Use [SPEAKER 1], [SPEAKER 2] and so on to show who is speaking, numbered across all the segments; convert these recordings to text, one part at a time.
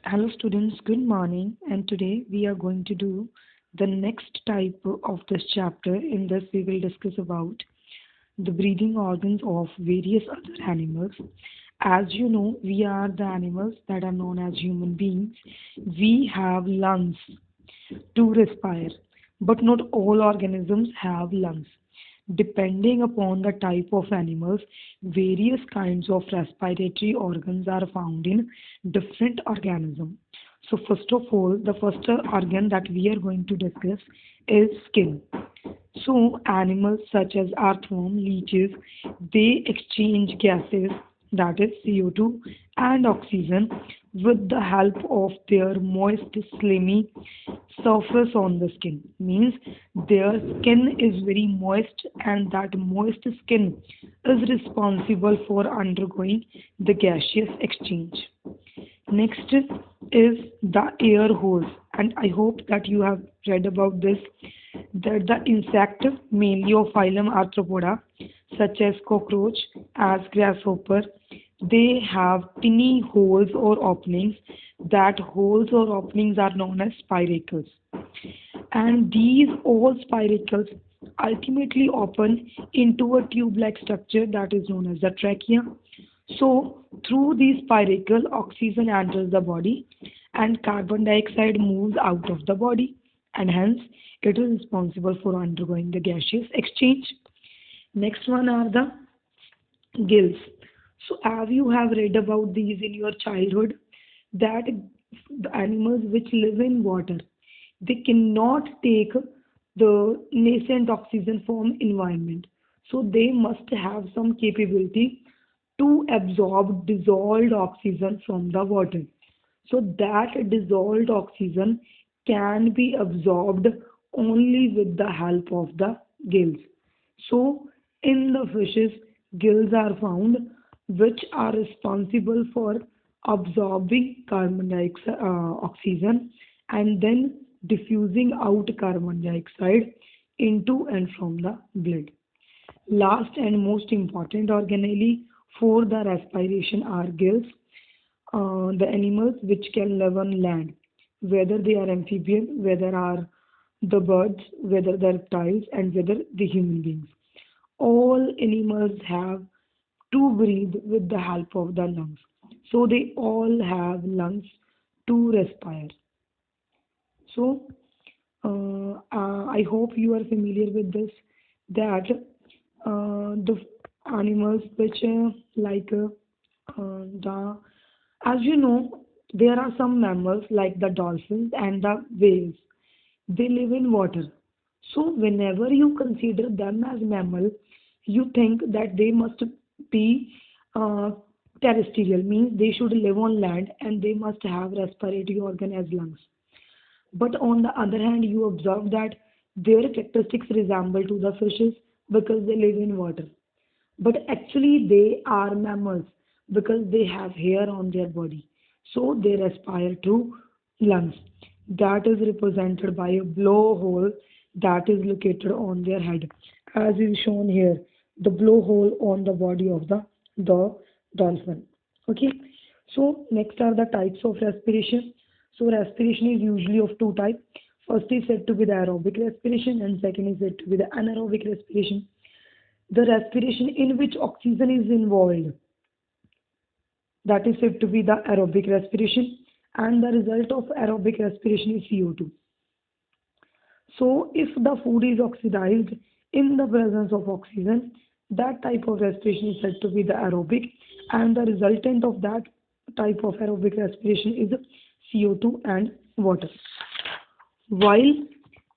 [SPEAKER 1] Hello students, good morning, and today we are going to do the next type of this chapter. In this we will discuss about the breathing organs of various other animals. As you know, we are the animals that are known as human beings. We have lungs to respire, but not all organisms have lungs. Depending upon the type of animals, various kinds of respiratory organs are found in different organisms. So first of all, the first organ that we are going to discuss is skin. So animals such as earthworm, leeches, they exchange gases, that is CO2 and oxygen, with the help of their moist slimy surface on the skin. Means their skin is very moist, and that moist skin is responsible for undergoing the gaseous exchange. Next is the air holes, and I hope that you have read about this, that the insect, mainly of phylum Arthropoda, such as cockroach, as grasshopper, they have tiny holes or openings. That holes or openings are known as spiracles. And these all spiracles ultimately open into a tube-like structure that is known as the trachea. So, through these spiracle, oxygen enters the body and carbon dioxide moves out of the body, and hence it is responsible for undergoing the gaseous exchange. Next one are the gills. So, as you have read about these in your childhood, that the animals which live in water, they cannot take the nascent oxygen from environment. So they must have some capability to absorb dissolved oxygen from the water. So that dissolved oxygen can be absorbed only with the help of the gills. So in the fishes, gills are found which are responsible for absorbing carbon dioxide, oxygen, and then diffusing out carbon dioxide into and from the blood. Last and most important organelle for the respiration are gills, the animals which can live on land, whether they are amphibian, whether are the birds, whether the reptiles, and whether the human beings. All animals have to breathe with the help of the lungs. So they all have lungs to respire. So I hope you are familiar with this, that the animals which the as you know, there are some mammals like the dolphins and the whales. They live in water. So whenever you consider them as mammal, you think that they must be uh, terrestrial, means they should live on land and they must have respiratory organ as lungs. But on the other hand, you observe that their characteristics resemble to the fishes because they live in water. But actually, they are mammals because they have hair on their body. So they respire through lungs. That is represented by a blowhole that is located on their head, as is shown here. The blowhole on the body of the dolphin. Okay. So next are the types of respiration. So respiration is usually of two types. First is said to be the aerobic respiration, and second is said to be the anaerobic respiration. The respiration in which oxygen is involved, that is said to be the aerobic respiration, and the result of aerobic respiration is CO2. So if the food is oxidized in the presence of oxygen, that type of respiration is said to be the aerobic, and the resultant of that type of aerobic respiration is CO2 and water. While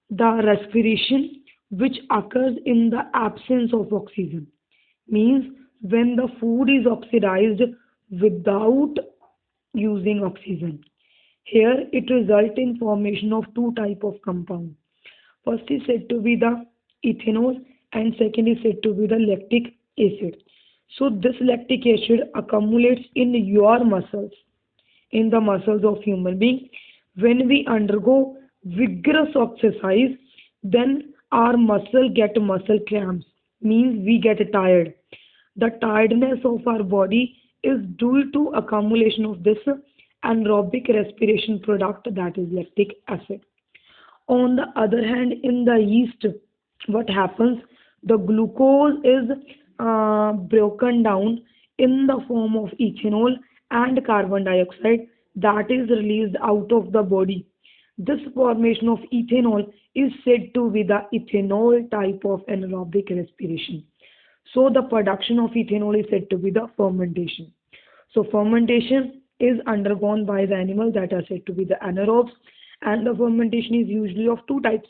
[SPEAKER 1] the respiration which occurs in the absence of oxygen, means when the food is oxidized without using oxygen. Here it results in formation of two type of compound. First is said to be the ethanol, and second is said to be the lactic acid. So this lactic acid accumulates in your muscles, in the muscles of human being. When we undergo vigorous exercise, then our muscle get muscle cramps, means we get tired. The tiredness of our body is due to accumulation of this anaerobic respiration product, that is lactic acid. On the other hand, in the yeast, what happens? The glucose is broken down in the form of ethanol and carbon dioxide that is released out of the body. This formation of ethanol is said to be the ethanol type of anaerobic respiration. So the production of ethanol is said to be the fermentation. So fermentation is undergone by the animals that are said to be the anaerobes, and the fermentation is usually of two types.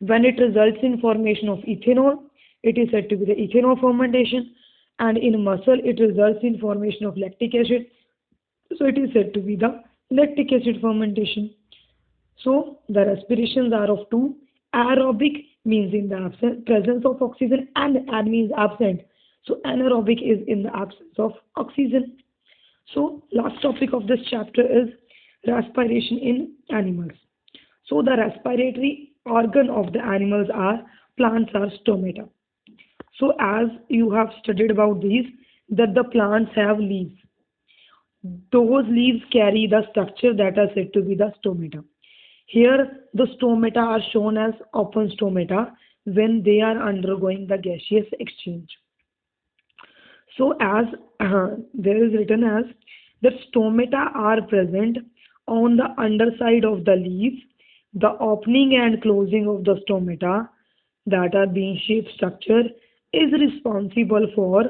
[SPEAKER 1] When it results in formation of ethanol, it is said to be the ethanol fermentation, and in muscle it results in formation of lactic acid. So it is said to be the lactic acid fermentation. So the respirations are of two. Aerobic means in the presence of oxygen, and ad means absent. So anaerobic is in the absence of oxygen. So last topic of this chapter is respiration in animals. So the respiratory organ of the animals are plants are stomata. So as you have studied about these, that the plants have leaves. Those leaves carry the structure that are said to be the stomata. Here the stomata are shown as open stomata when they are undergoing the gaseous exchange. So as there is written as the stomata are present on the underside of the leaves, the opening and closing of the stomata that are bean shaped structure is responsible for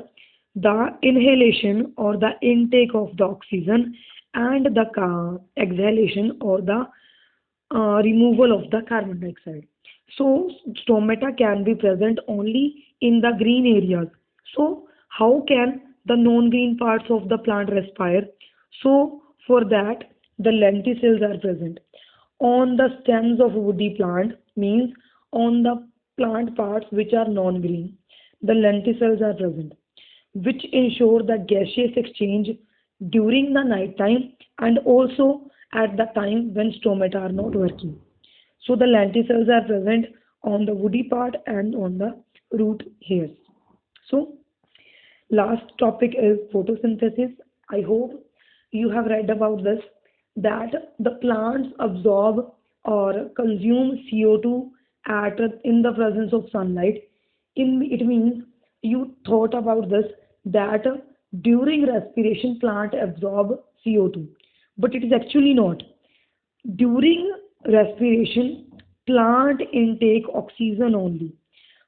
[SPEAKER 1] the inhalation or the intake of the oxygen and the exhalation or the removal of the carbon dioxide. So stomata can be present only in the green areas. So how can the non-green parts of the plant respire? So for that the lenticels are present on the stems of woody plant, means on the plant parts which are non-green. The lenticels are present, which ensure the gaseous exchange during the night time and also at the time when stomata are not working. So the lenticels are present on the woody part and on the root hairs. So last topic is photosynthesis. I hope you have read about this, that the plants absorb or consume CO2 at in the presence of sunlight. It means you thought about this, that during respiration plant absorb CO2, but it is actually not. During respiration plant intake oxygen only,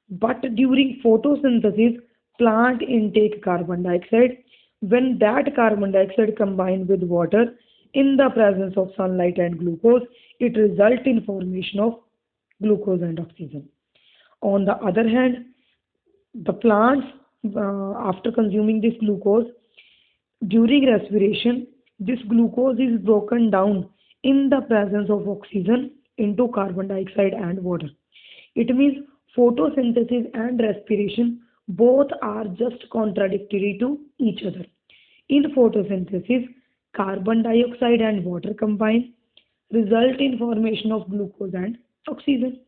[SPEAKER 1] but during photosynthesis plant intake carbon dioxide. When that carbon dioxide combined with water in the presence of sunlight and glucose, it results in formation of glucose and oxygen. On the other hand, the plants, after consuming this glucose, during respiration, this glucose is broken down in the presence of oxygen into carbon dioxide and water. It means photosynthesis and respiration both are just contradictory to each other. In photosynthesis, carbon dioxide and water combine, result in formation of glucose and oxygen.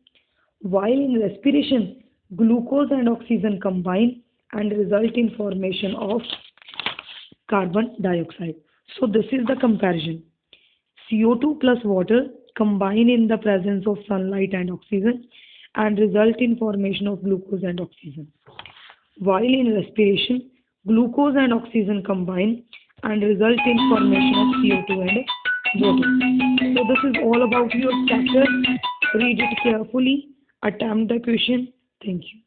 [SPEAKER 1] While in respiration, glucose and oxygen combine and result in formation of carbon dioxide. So this is the comparison. CO2 plus water combine in the presence of sunlight and oxygen and result in formation of glucose and oxygen. While in respiration, glucose and oxygen combine and result in formation of CO2 and water. So this is all about your chapter. Read it carefully, attempt the question. Thank you.